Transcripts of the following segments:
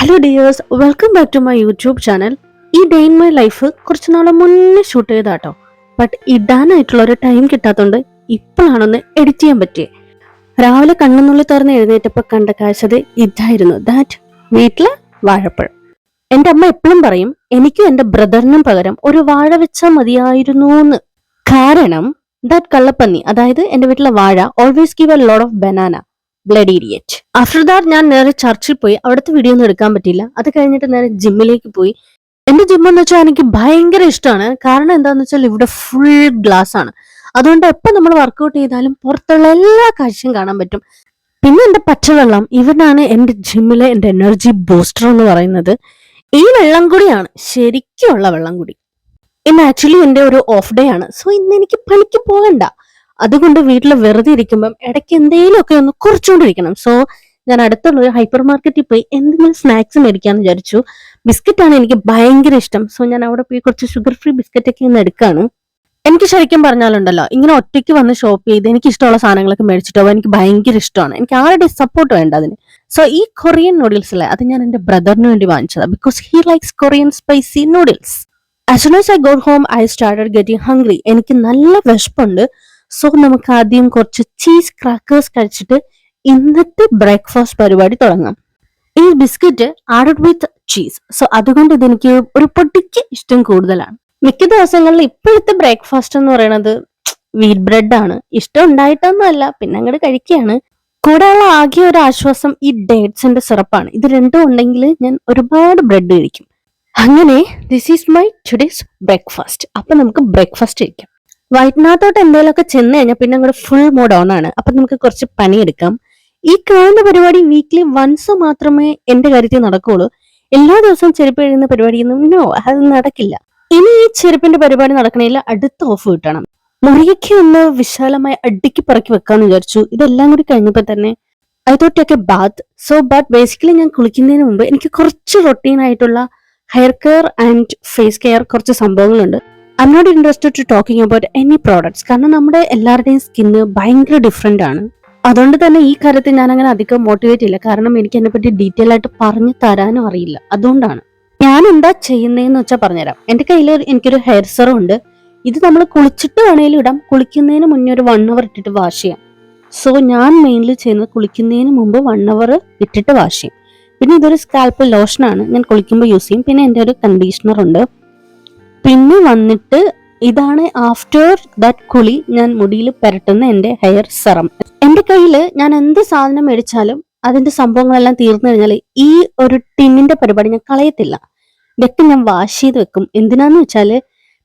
Hello dears, welcome back to my YouTube channel. ഈ day in my life കുറച്ച് നാളെ മുന്നേ ഷൂട്ട് ചെയ്താട്ടോ. ബട്ട് ഇടാനായിട്ടുള്ള ഒരു ടൈം കിട്ടാത്തതുകൊണ്ട് ഇപ്പോഴാണൊന്ന് എഡിറ്റ് ചെയ്യാൻ പറ്റിയത്. രാവിലെ കണ്ണുനുള്ളി തുറന്ന് എഴുന്നേറ്റപ്പോൾ കണ്ട കാഴ്ചത് ഇതായിരുന്നു. ദാറ്റ് വീട്ടില് വാഴപ്പഴം. എന്റെ അമ്മ എപ്പോഴും പറയും എനിക്കും എന്റെ ബ്രദറിനും പകരം ഒരു വാഴ വെച്ചാൽ മതിയായിരുന്നു എന്ന്. കാരണം ദാറ്റ് കള്ളപ്പന്നി, അതായത് എന്റെ വീട്ടിലെ വാഴ always give a lot of banana. Blood idiot. After that ഞാൻ നേരെ ചർച്ചിൽ പോയി. അവിടുത്തെ വീഡിയോ ഒന്നും എടുക്കാൻ പറ്റില്ല. അത് കഴിഞ്ഞിട്ട് നേരെ ജിമ്മിലേക്ക് പോയി. എന്റെ ജിം എന്ന് വെച്ചാൽ എനിക്ക് ഭയങ്കര ഇഷ്ടമാണ്. കാരണം എന്താന്ന് വെച്ചാൽ ഇവിടെ ഫുൾ ഗ്ലാസ് ആണ്. അതുകൊണ്ട് എപ്പോൾ നമ്മൾ വർക്കൗട്ട് ചെയ്താലും പുറത്തുള്ള എല്ലാ കാഴ്ചയും കാണാൻ പറ്റും. പിന്നെ എന്റെ പച്ചവെള്ളം, ഇവനാണ് എന്റെ ജിമ്മിലെ എന്റെ എനർജി ബൂസ്റ്റർ എന്ന് പറയുന്നത്. ഈ വെള്ളം കൂടിയാണ് ശരിക്കുള്ള വെള്ളം കൂടി. ഇന്ന് ആക്ച്വലി എന്റെ ഒരു ഓഫ് ഡേ ആണ്. സോ ഇന്ന് എനിക്ക് പണിക്ക് പോകണ്ട. അതുകൊണ്ട് വീട്ടിൽ വെറുതെ ഇരിക്കുമ്പം ഇടയ്ക്ക് എന്തെങ്കിലുമൊക്കെ ഒന്ന് കുറച്ചുകൊണ്ടിരിക്കണം. സോ ഞാൻ അടുത്തുള്ള ഒരു ഹൈപ്പർ മാർക്കറ്റിൽ പോയി എന്തെങ്കിലും സ്നാക്സ് മേടിക്കാന്ന് വിചാരിച്ചു. ബിസ്ക്കറ്റ് ആണ് എനിക്ക് ഭയങ്കര ഇഷ്ടം. സോ ഞാൻ അവിടെ പോയി കുറച്ച് ഷുഗർ ഫ്രീ ബിസ്ക്കറ്റ് ഒക്കെ ഇന്ന് എടുക്കാണ്. എനിക്ക് ശരിക്കും പറഞ്ഞാലുണ്ടല്ലോ, ഇങ്ങനെ ഒറ്റയ്ക്ക് വന്ന് ഷോപ്പ് ചെയ്ത് എനിക്ക് ഇഷ്ടമുള്ള സാധനങ്ങളൊക്കെ മേടിച്ചിട്ടോ എനിക്ക് ഭയങ്കര ഇഷ്ടമാണ്. എനിക്ക് ആരുടെ സപ്പോർട്ട് വേണ്ട അതിന്. സോ ഈ കൊറിയൻ നൂഡിൽസ് അല്ലേ, അത് ഞാൻ എന്റെ ബ്രദറിന് വേണ്ടി വാങ്ങിച്ചതാണ്. Because he likes Korean spicy noodles. As soon as I got home I started getting hungry. എനിക്ക് നല്ല വിശപ്പുണ്ട്. സോ നമുക്ക് ആദ്യം കുറച്ച് ചീസ് ക്രാക്കേഴ്സ് കഴിച്ചിട്ട് ഇന്നത്തെ ബ്രേക്ക്ഫാസ്റ്റ് പരിപാടി തുടങ്ങാം. ഈ ബിസ്ക്കറ്റ് ആഡഡ് വിത്ത് ചീസ്. സോ അതുകൊണ്ട് ഇതെനിക്ക് ഒരു പൊട്ടിക്ക് ഇഷ്ടം കൂടുതലാണ്. മിക്ക ദിവസങ്ങളിൽ ഇപ്പോഴത്തെ ബ്രേക്ക്ഫാസ്റ്റ് എന്ന് പറയുന്നത് വീറ്റ് ബ്രെഡ് ആണ്. ഇഷ്ടം ഉണ്ടായിട്ടൊന്നും അല്ല, പിന്നെ അങ്ങോട്ട് കഴിക്കുകയാണ്. കൂടെയുള്ള ആകെ ഒരു ആശ്വാസം ഈ ഡേറ്റ്സിന്റെ സിറപ്പാണ്. ഇത് രണ്ടും ഉണ്ടെങ്കിൽ ഞാൻ ഒരുപാട് ബ്രെഡ് കഴിക്കും. അങ്ങനെ this is my today's breakfast. അപ്പൊ നമുക്ക് ബ്രേക്ക്ഫാസ്റ്റ് കഴിക്കാം. വയറ്റിനകത്തോട്ട് എന്തെങ്കിലുമൊക്കെ ചെന്ന് കഴിഞ്ഞാൽ പിന്നെ അങ്ങോട്ട് ഫുൾ മോഡ് ഓൺ ആണ്. അപ്പൊ നമുക്ക് കുറച്ച് പണിയെടുക്കാം. ഈ കാണുന്ന പരിപാടി വീക്ക്ലി വൺസ് മാത്രമേ എന്റെ കാര്യത്തിൽ നടക്കുകയുള്ളൂ. എല്ലാ ദിവസവും ചെരുപ്പ് എഴുതുന്ന പരിപാടിയൊന്നും നോ, അത് നടക്കില്ല. ഇനി ഈ ചെരുപ്പിന്റെ പരിപാടി നടക്കണമെങ്കിൽ അടുത്ത ഓഫ് കിട്ടണം. മുറിയൊക്കെ ഒന്ന് വിശാലമായി അടുക്കി പറക്കി വെക്കാന്ന് വിചാരിച്ചു. ഇതെല്ലാം കൂടി കഴിഞ്ഞപ്പോ തന്നെ I thought take a bath. So but basically ഞാൻ കുളിക്കുന്നതിന് മുമ്പ് എനിക്ക് കുറച്ച് റൊട്ടീൻ ആയിട്ടുള്ള hair care and face care കുറച്ച് സംഭവങ്ങളുണ്ട്. I am not interested to talking about any products. കാരണം നമ്മുടെ എല്ലാവരുടെയും സ്കിന്ന് ഭയങ്കര ഡിഫറെന്റ് ആണ്. അതുകൊണ്ട് തന്നെ ഈ കാര്യത്തിൽ ഞാൻ അങ്ങനെ അധികം മോട്ടിവേറ്റ് ഇല്ല. കാരണം എനിക്ക് അതിനെ പറ്റി ഡീറ്റെയിൽ ആയിട്ട് പറഞ്ഞു തരാനും അറിയില്ല. അതുകൊണ്ടാണ് ഞാൻ എന്താ ചെയ്യുന്നതെന്ന് വെച്ചാൽ പറഞ്ഞുതരാം. എന്റെ കയ്യിൽ എനിക്കൊരു ഹെയർ സെറം ഉണ്ട്. ഇത് നമ്മൾ കുളിച്ചിട്ട് വേണേലും ഇടാം. കുളിക്കുന്നതിന് മുന്നേ ഒരു 1 hour ഇട്ടിട്ട് വാഷ് ചെയ്യാം. സോ ഞാൻ മെയിൻലി ചെയ്യുന്നത് കുളിക്കുന്നതിന് മുമ്പ് 1 hour ഇട്ടിട്ട് വാഷ് ചെയ്യും. പിന്നെ ഇതൊരു സ്കാൽപ്പ് ലോഷനാണ്, ഞാൻ കുളിക്കുമ്പോൾ യൂസ് ചെയ്യും. പിന്നെ എൻ്റെ ഒരു കണ്ടീഷണർ ഉണ്ട്. പിന്നെ വന്നിട്ട് ഇതാണ് ആഫ്റ്റർ ദാറ്റ് കുളി ഞാൻ മുടിയിൽ പുരട്ടുന്ന എന്റെ ഹെയർ സെറം. എന്റെ കയ്യിൽ ഞാൻ എന്ത് സാധനം മേടിച്ചാലും അതിന്റെ സംഭവങ്ങളെല്ലാം തീർന്നു കഴിഞ്ഞാൽ ഈ ഒരു ടിന്നിന്റെ പരിപാടി ഞാൻ കളയത്തില്ല. ഇതൊക്കെ ഞാൻ വാഷ് ചെയ്ത് വെക്കും. എന്തിനാന്ന് വെച്ചാല്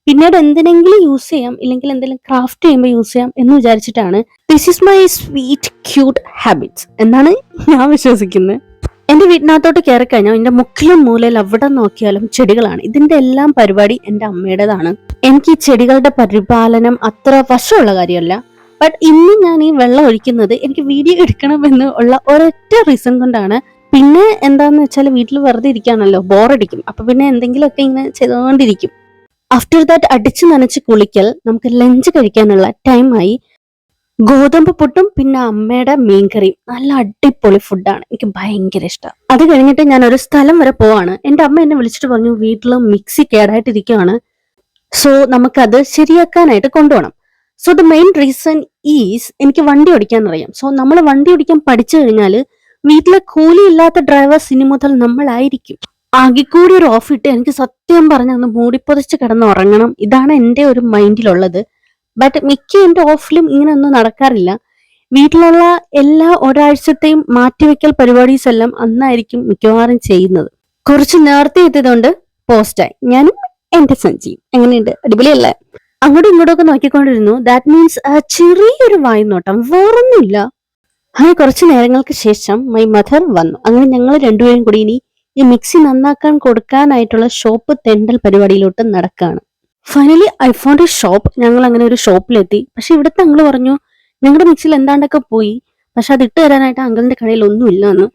പിന്നീട് എന്തിനെങ്കിലും യൂസ് ചെയ്യാം, ഇല്ലെങ്കിൽ എന്തെങ്കിലും ക്രാഫ്റ്റ് ചെയ്യുമ്പോൾ യൂസ് ചെയ്യാം എന്ന് വിചാരിച്ചിട്ടാണ്. This is my sweet cute habits എന്നാണ് ഞാൻ വിശ്വസിക്കുന്നത്. എന്റെ വീട്ടിനകത്തോട്ട് കയറി കഴിഞ്ഞാൽ എന്റെ മുക്കിലും മൂലയിൽ എവിടെ നോക്കിയാലും ചെടികളാണ്. ഇതിന്റെ എല്ലാം പരിപാടി എന്റെ അമ്മയുടേതാണ്. എനിക്ക് ഈ ചെടികളുടെ പരിപാലനം അത്ര വശമുള്ള കാര്യമല്ല. ബട്ട് ഇന്ന് ഞാൻ ഈ വെള്ളം ഒഴിക്കുന്നത് എനിക്ക് വീഡിയോ എടുക്കണമെന്ന് ഉള്ള ഒരൊറ്റ റീസൺ കൊണ്ടാണ്. പിന്നെ എന്താന്ന് വെച്ചാൽ വീട്ടിൽ വെറുതെ ഇരിക്കാണല്ലോ, ബോറടിക്കും. അപ്പൊ പിന്നെ എന്തെങ്കിലുമൊക്കെ ഇങ്ങനെ ചെയ്തുകൊണ്ടിരിക്കും. ആഫ്റ്റർ ദാറ്റ് അടിച്ചു നനച്ച് കുളിക്കൽ, നമുക്ക് ലഞ്ച് കഴിക്കാനുള്ള ടൈമായി. ഗോതമ്പ് പുട്ടും പിന്നെ അമ്മയുടെ മീൻകറിയും നല്ല അടിപൊളി ഫുഡാണ്. എനിക്ക് ഭയങ്കര ഇഷ്ടം. അത് കഴിഞ്ഞിട്ട് ഞാൻ ഒരു സ്ഥലം വരെ പോവാണ്. എന്റെ അമ്മ എന്നെ വിളിച്ചിട്ട് പറഞ്ഞു വീട്ടിൽ മിക്സി കേടായിട്ടിരിക്കുകയാണ്. സോ നമുക്കത് ശരിയാക്കാനായിട്ട് കൊണ്ടുപോകണം. So the main reason is എനിക്ക് വണ്ടി ഓടിക്കാൻ അറിയാം. സോ നമ്മൾ വണ്ടി ഓടിക്കാൻ പഠിച്ചു കഴിഞ്ഞാൽ വീട്ടിലെ കൂലിയില്ലാത്ത ഡ്രൈവേഴ്സ് ഇനി മുതൽ നമ്മളായിരിക്കും. ആകെ കൂടി ഒരു ഓഫ് ഇട്ട് എനിക്ക് സത്യം പറഞ്ഞ ഒന്ന് മൂടിപ്പൊതിച്ച് കിടന്ന് ഉറങ്ങണം. ഇതാണ് എന്റെ ഒരു മൈൻഡിലുള്ളത്. ബട്ട് മിക്ക എന്റെ ഓഫിലും ഇങ്ങനെ ഒന്നും നടക്കാറില്ല. വീട്ടിലുള്ള എല്ലാ ഒരാഴ്ചത്തെയും മാറ്റിവെക്കൽ പരിപാടീസ് എല്ലാം അന്നായിരിക്കും മിക്കവാറും ചെയ്യുന്നത്. കുറച്ച് നേരത്തെ എത്തിയതുകൊണ്ട് പോസ്റ്റായി ഞാനും എന്റെ സഞ്ചിയും. എങ്ങനെയുണ്ട്? അടിപൊളിയല്ലേ? അങ്ങോട്ടും ഇങ്ങോട്ടും ഒക്കെ നോക്കിക്കൊണ്ടിരുന്നു. ദാറ്റ് മീൻസ് ചെറിയൊരു വായ്നോട്ടം, വേറൊന്നുമില്ല. അങ്ങനെ കുറച്ച് നേരങ്ങൾക്ക് ശേഷം മൈ മദർ വന്നു. അങ്ങനെ ഞങ്ങൾ രണ്ടുപേരും കൂടി ഇനി ഈ മിക്സി നന്നാക്കാൻ കൊടുക്കാനായിട്ടുള്ള ഷോപ്പ് തെണ്ടൽ പരിപാടിയിലോട്ട് നടക്കാണ്. Finally I found a shop. ഞങ്ങൾ അങ്ങനെ ഒരു ഷോപ്പിലെത്തി. പക്ഷെ ഇവിടുത്തെ അങ്കിള് പറഞ്ഞു ഞങ്ങളുടെ മിക്സിയിൽ എന്താണ്ടൊക്കെ പോയി, പക്ഷെ അത് ഇട്ട് തരാനായിട്ട് അങ്കിളിന്റെ കടയിൽ ഒന്നും ഇല്ല എന്ന്.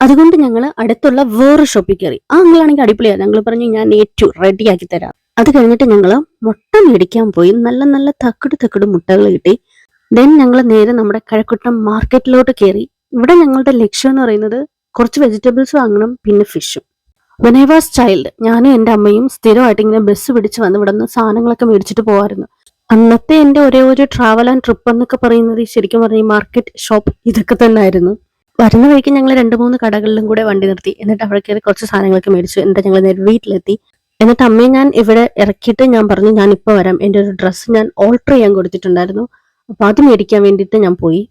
അതുകൊണ്ട് ഞങ്ങൾ അടുത്തുള്ള വേറൊരു ഷോപ്പിൽ കയറി. ആ അങ്കിളാണെങ്കിൽ അടിപൊളിയാണ്. ഞങ്ങൾ പറഞ്ഞു ഞാൻ ഏറ്റു റെഡിയാക്കി തരാം. അത് കഴിഞ്ഞിട്ട് ഞങ്ങൾ മുട്ട മേടിക്കാൻ പോയി. നല്ല നല്ല തക്കട് മുട്ടകൾ കിട്ടി. ദെൻ ഞങ്ങൾ നേരെ നമ്മുടെ കഴക്കൂട്ടം മാർക്കറ്റിലോട്ട് കയറി. ഇവിടെ ഞങ്ങളുടെ ലക്ഷ്യം എന്ന് പറയുന്നത് കുറച്ച് വെജിറ്റബിൾസ് വാങ്ങണം, പിന്നെ ഫിഷും. വെൻ ഐ വാസ് ചൈൽഡ് ഞാനും എൻ്റെ അമ്മയും സ്ഥിരമായിട്ട് ഇങ്ങനെ ബസ് പിടിച്ച് വന്ന് ഇവിടെ നിന്ന് സാധനങ്ങളൊക്കെ മേടിച്ചിട്ട് പോകാമായിരുന്നു. അന്നത്തെ എൻ്റെ ഒരേ ഒരു ട്രാവൽ ആൻഡ് ട്രിപ്പ് എന്നൊക്കെ പറയുന്നത് ശരിക്കും പറഞ്ഞ ഈ മാർക്കറ്റ് ഷോപ്പ് ഇതൊക്കെ തന്നെ ആയിരുന്നു. വരുന്ന വഴിക്ക് ഞങ്ങൾ 2-3 കടകളിലും കൂടെ വണ്ടി നിർത്തി. എന്നിട്ട് അവിടെ കയറി കുറച്ച് സാധനങ്ങളൊക്കെ മേടിച്ചു. എന്നിട്ട് ഞങ്ങൾ നേരെ വീട്ടിലെത്തി. എന്നിട്ട് അമ്മയെ ഞാൻ ഇവിടെ ഇറക്കിയിട്ട് ഞാൻ പറഞ്ഞു, ഞാൻ ഇപ്പോൾ വരാം, എൻ്റെ ഒരു ഡ്രസ്സ് ഞാൻ ഓൾട്ടർ ചെയ്യാൻ കൊടുത്തിട്ടുണ്ടായിരുന്നു, അപ്പോൾ അത് മേടിക്കാൻ വേണ്ടിയിട്ട് ഞാൻ പോയി.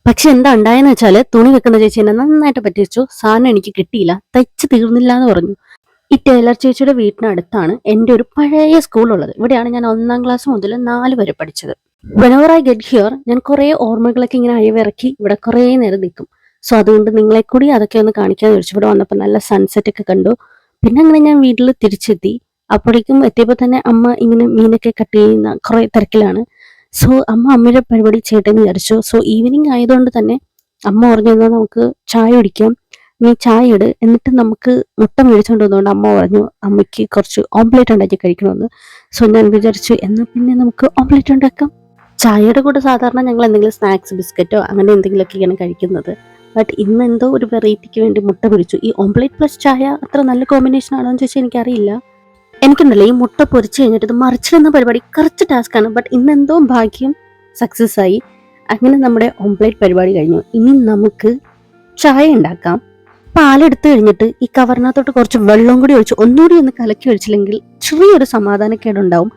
പക്ഷെ എന്താ ഉണ്ടായെന്ന് വെച്ചാൽ തുണി വെക്കുന്ന ചേച്ചി എന്നെ നന്നായിട്ട് പറ്റിച്ചു. സാധനം എനിക്ക് കിട്ടിയില്ല, തയ്ച്ച് തീർന്നില്ല എന്ന് പറഞ്ഞു. ഈ ടൈലർ ചേച്ചിയുടെ വീട്ടിനടുത്താണ് എൻ്റെ ഒരു പഴയ സ്കൂളുള്ളത്. ഇവിടെയാണ് ഞാൻ 1ാം ക്ലാസ് മുതൽ 4 വരെ പഠിച്ചത്. വെനവർ ഐ ഗെറ്റ് ഹിയർ ഞാൻ കുറേ ഓർമ്മകളൊക്കെ ഇങ്ങനെ അയവിറക്കി ഇവിടെ കുറേ നേരം നിൽക്കും. സോ അതുകൊണ്ട് നിങ്ങളെ കൂടി അതൊക്കെ ഒന്ന് കാണിക്കാന്ന് വിളിച്ചു. ഇവിടെ വന്നപ്പോൾ നല്ല സൺസെറ്റ് ഒക്കെ കണ്ടു. പിന്നെ അങ്ങനെ ഞാൻ വീട്ടിൽ തിരിച്ചെത്തി. അപ്പോഴേക്കും എത്തിയപ്പോൾ തന്നെ അമ്മ ഇങ്ങനെ മീനൊക്കെ കട്ട് ചെയ്യുന്ന കുറേ തിരക്കിലാണ്. സോ അമ്മയുടെ പരിപാടി ചെയ്യട്ടെന്ന് വിചാരിച്ചു. സോ ഈവനിങ് ആയതുകൊണ്ട് തന്നെ അമ്മ പറഞ്ഞു, എന്നാൽ നമുക്ക് ചായ കുടിക്കാം, നീ ചായ ഇട്, എന്നിട്ട് നമുക്ക് മുട്ട മേടിച്ചുകൊണ്ട് വന്നുകൊണ്ട് അമ്മ പറഞ്ഞു അമ്മയ്ക്ക് കുറച്ച് ഓംപ്ലേറ്റ് ഉണ്ടാക്കി കഴിക്കണമെന്ന്. സോ ഞാൻ വിചാരിച്ചു എന്നാൽ പിന്നെ നമുക്ക് ഓംപ്ലേറ്റ് ഉണ്ടാക്കാം. ചായയുടെ കൂടെ സാധാരണ ഞങ്ങൾ എന്തെങ്കിലും സ്നാക്സ് ബിസ്ക്കറ്റോ അങ്ങനെ എന്തെങ്കിലുമൊക്കെയാണ് കഴിക്കുന്നത്. ബട്ട് ഇന്ന് എന്തോ ഒരു വെറൈറ്റിക്ക് വേണ്ടി മുട്ട പൊരിച്ചു. ഈ ഓംപ്ലേറ്റ് പ്ലസ് ചായ അത്ര നല്ല കോമ്പിനേഷൻ ആണോ എന്ന് ചോദിച്ചാൽ എനിക്കറിയില്ല. എനിക്കുണ്ടല്ലോ ഈ മുട്ട പൊരിച്ച് കഴിഞ്ഞിട്ട് ഇത് മറിച്ചിടുന്ന പരിപാടി കുറച്ച് ടാസ്ക്കാണ്. ബട്ട് ഇന്നെന്തോ ഭാഗ്യം സക്സസ് ആയി. അങ്ങനെ നമ്മുടെ ഓംപ്ലേറ്റ് പരിപാടി കഴിഞ്ഞു. ഇനി നമുക്ക് ചായ ഉണ്ടാക്കാം. പാലെടുത്ത് കഴിഞ്ഞിട്ട് ഈ കവറിനകത്തോട്ട് കുറച്ച് വെള്ളം കൂടി ഒഴിച്ച് ഒന്നുകൂടി ഒന്ന് കലക്കി ഒഴിച്ചില്ലെങ്കിൽ ചെറിയൊരു സമാധാനക്കേടുണ്ടാവും.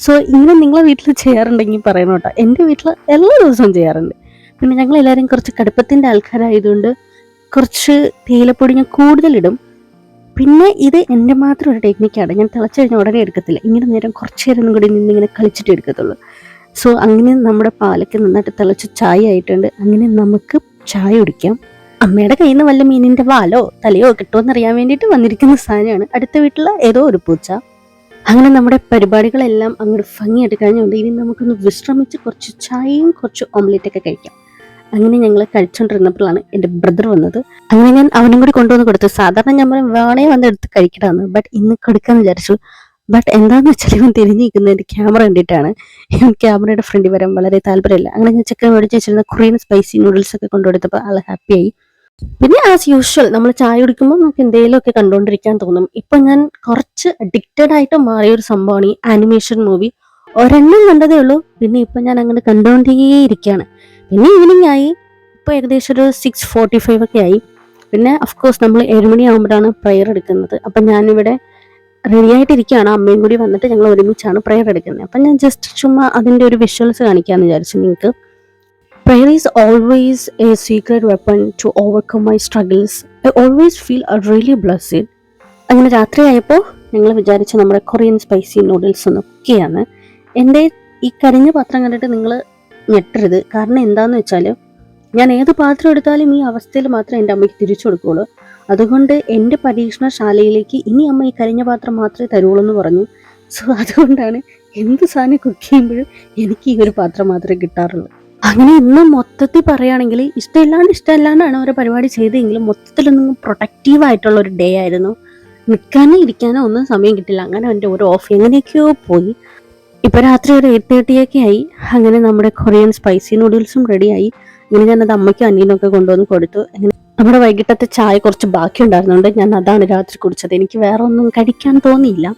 സോ ഇങ്ങനെ നിങ്ങളെ വീട്ടിൽ ചെയ്യാറുണ്ടെങ്കിൽ പറയണം കേട്ടോ. എൻ്റെ വീട്ടിൽ എല്ലാ ദിവസവും ചെയ്യാറുണ്ട്. പിന്നെ ഞങ്ങൾ എല്ലാവരും കുറച്ച് കടുപ്പത്തിൻ്റെ ആൾക്കാരായതുകൊണ്ട് കുറച്ച് തേയിലപ്പൊടി ഞാൻ കൂടുതലിടും. പിന്നെ ഇത് എൻ്റെ മാത്രം ഒരു ടെക്നിക്കാണ്. ഞാൻ തിളച്ച് കഴിഞ്ഞാൽ ഉടനെ എടുക്കത്തില്ല, ഇങ്ങനെ നേരം കുറച്ച് നേരം കൂടി നിന്നിങ്ങനെ കളിച്ചിട്ട് എടുക്കത്തുള്ളൂ. സോ അങ്ങനെ നമ്മുടെ പാലൊക്കെ നന്നായിട്ട് തിളച്ച് ചായ ആയിട്ടുണ്ട്. അങ്ങനെ നമുക്ക് ചായ കുടിക്കാം. അമ്മയുടെ കയ്യിൽ നിന്ന് വല്ല മീനിൻ്റെ വാലോ തലയോ കിട്ടുമെന്നറിയാൻ വേണ്ടിയിട്ട് വന്നിരിക്കുന്ന സാധനമാണ് അടുത്ത വീട്ടിൽ ഏതോ ഒരു പൂച്ച. അങ്ങനെ നമ്മുടെ പരിപാടികളെല്ലാം അങ്ങോട്ട് ഭംഗിയായിട്ട് കഴിഞ്ഞുകൊണ്ട് ഇനി നമുക്കൊന്ന് വിശ്രമിച്ച് കുറച്ച് ചായയും കുറച്ച് ഓംലെറ്റൊക്കെ കഴിക്കാം. അങ്ങനെ ഞങ്ങൾ കഴിച്ചുകൊണ്ടിരുന്നപ്പോഴാണ് എൻ്റെ ബ്രദർ വന്നത്. അങ്ങനെ ഞാൻ അവനും കൂടി കൊണ്ടുവന്ന് കൊടുത്തു. സാധാരണ ഞാൻ വേണേ വന്ന് എടുത്ത് കഴിക്കണമെന്ന്, ബട്ട് ഇന്ന് കൊടുക്കാമെന്ന് വിചാരിച്ചു. ബട്ട് എന്താണെന്ന് വെച്ചാൽ ഇവൻ തിരിഞ്ഞിരിക്കുന്നത് എൻ്റെ ക്യാമറ കണ്ടിട്ടാണ്. ഇവൻ ക്യാമറയുടെ ഫ്രണ്ടിൽ വരാൻ വളരെ താല്പര്യമില്ല. അങ്ങനെ ഞാൻ ചിക്കൻ മേടിച്ച് വെച്ചിരുന്ന കൊറിയൻ സ്പൈസി നൂഡിൽസ് ഒക്കെ കൊണ്ടുകൊടുത്തപ്പോൾ ആൾ ഹാപ്പിയായി. പിന്നെ ആസ് യൂഷ്വൽ നമ്മൾ ചായ കുടിക്കുമ്പോൾ നമുക്ക് എന്തെങ്കിലുമൊക്കെ കണ്ടുകൊണ്ടിരിക്കാൻ തോന്നും. ഇപ്പം ഞാൻ കുറച്ച് അഡിക്റ്റഡ് ആയിട്ട് മാറിയൊരു സംഭവമാണ് ഈ ആനിമേഷൻ മൂവി. ഒരെണ്ണം കണ്ടതേ ഉള്ളൂ, പിന്നെ ഇപ്പം ഞാൻ അങ്ങനെ കണ്ടുകൊണ്ടേയിരിക്കുകയാണ്. പിന്നെ ഈവനിങ് ആയി, ഇപ്പോൾ ഏകദേശം ഒരു 6:45 ഒക്കെ ആയി. പിന്നെ അഫ്കോഴ്സ് നമ്മൾ 7 മണിയാകുമ്പോഴാണ് പ്രെയർ എടുക്കുന്നത്. അപ്പം ഞാനിവിടെ റെഡി ആയിട്ടിരിക്കുകയാണ്. അമ്മയും കൂടി വന്നിട്ട് ഞങ്ങൾ ഒരുമിച്ചാണ് പ്രെയർ എടുക്കുന്നത്. അപ്പം ഞാൻ ജസ്റ്റ് ചുമ്മാ അതിൻ്റെ ഒരു വിഷ്വൽസ് കാണിക്കാമെന്ന് വിചാരിച്ചു നിങ്ങൾക്ക്. Prayer is always a secret weapon to overcome my struggles. I always feel really blessed. അങ്ങനെ രാത്രിയായപ്പോൾ ഞങ്ങൾ വിചാരിച്ച നമ്മുടെ കൊറിയൻ സ്പൈസി നൂഡിൽസ് ഒന്നൊക്കെയാണ്. എൻ്റെ ഈ കരിഞ്ഞ പാത്രം കണ്ടിട്ട് നിങ്ങൾ ഞെട്ടരുത്. കാരണം എന്താണെന്ന് വെച്ചാൽ ഞാൻ ഏത് പാത്രം എടുത്താലും ഈ അവസ്ഥയിൽ മാത്രമേ എൻ്റെ അമ്മയ്ക്ക് തിരിച്ചു കൊടുക്കുകയുള്ളൂ. അതുകൊണ്ട് എൻ്റെ പരീക്ഷണശാലയിലേക്ക് ഇനി അമ്മ ഈ കരിഞ്ഞ പാത്രം മാത്രമേ തരുള്ളൂ എന്ന് പറഞ്ഞു. സോ അതുകൊണ്ടാണ് എന്ത് സാധനം കുക്ക് ചെയ്യുമ്പോഴും എനിക്ക് ഈ ഒരു പാത്രം മാത്രമേ കിട്ടാറുള്ളൂ. അങ്ങനെ ഇന്ന് മൊത്തത്തിൽ പറയുകയാണെങ്കിൽ ഇഷ്ടമില്ലാണ്ടാണ് ഓരോ പരിപാടി ചെയ്തതെങ്കിലും മൊത്തത്തിലൊന്നും പ്രൊട്ടക്റ്റീവായിട്ടുള്ള ഒരു ഡേ ആയിരുന്നു. നിൽക്കാനോ ഇരിക്കാനോ ഒന്നും സമയം കിട്ടില്ല. അങ്ങനെ എൻ്റെ ഓരോ ഓഫ് എങ്ങനെയൊക്കെയോ പോയി. ഇപ്പോൾ രാത്രി ഒരു 8:30 ഒക്കെ ആയി. അങ്ങനെ നമ്മുടെ കൊറിയൻ സ്പൈസി നൂഡിൽസും റെഡിയായി. അങ്ങനെ ഞാനത് അമ്മയ്ക്കും അനിയനൊക്കെ കൊണ്ടുവന്ന് കൊടുത്തു. അങ്ങനെ നമ്മുടെ വൈകിട്ടത്തെ ചായ കുറച്ച് ബാക്കി ഉണ്ടായിരുന്നുകൊണ്ട് ഞാൻ അതാണ് രാത്രി കുടിച്ചത്. എനിക്ക് വേറെ ഒന്നും കഴിക്കാൻ തോന്നിയില്ല.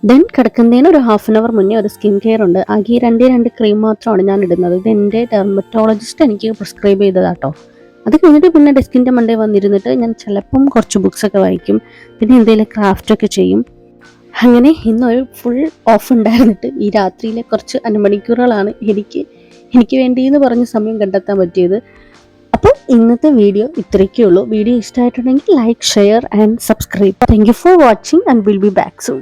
ദെൻ കിടക്കുന്നതിന് ഒരു 1/2 hour മുന്നേ ഒരു സ്കിൻ കെയർ ഉണ്ട്. ആകെ 2 ക്രീം മാത്രമാണ് ഞാൻ ഇടുന്നത്. ഇത് എൻ്റെ ഡെർമറ്റോളജിസ്റ്റ് എനിക്ക് പ്രിസ്ക്രൈബ് ചെയ്തതാട്ടോ. അത് കഴിഞ്ഞിട്ട് പിന്നെ ഡെസ്കിൻ്റെ മണ്ടേ വന്നിരുന്നിട്ട് ഞാൻ ചിലപ്പം കുറച്ച് ബുക്സൊക്കെ വായിക്കും, പിന്നെ എന്തെങ്കിലും ക്രാഫ്റ്റൊക്കെ ചെയ്യും. അങ്ങനെ ഇന്നൊരു ഫുൾ ഓഫ് ഉണ്ടായിരുന്നിട്ട് ഈ രാത്രിയിലെ കുറച്ച് അരമണിക്കൂറുകളാണ് എനിക്ക് വേണ്ടിയെന്ന് പറഞ്ഞ സമയം കണ്ടെത്താൻ പറ്റിയത്. അപ്പോൾ ഇന്നത്തെ വീഡിയോ ഇത്രയൊക്കെ ഉള്ളൂ. വീഡിയോ ഇഷ്ടമായിട്ടുണ്ടെങ്കിൽ like, share and subscribe. Thank you for watching and will be back soon.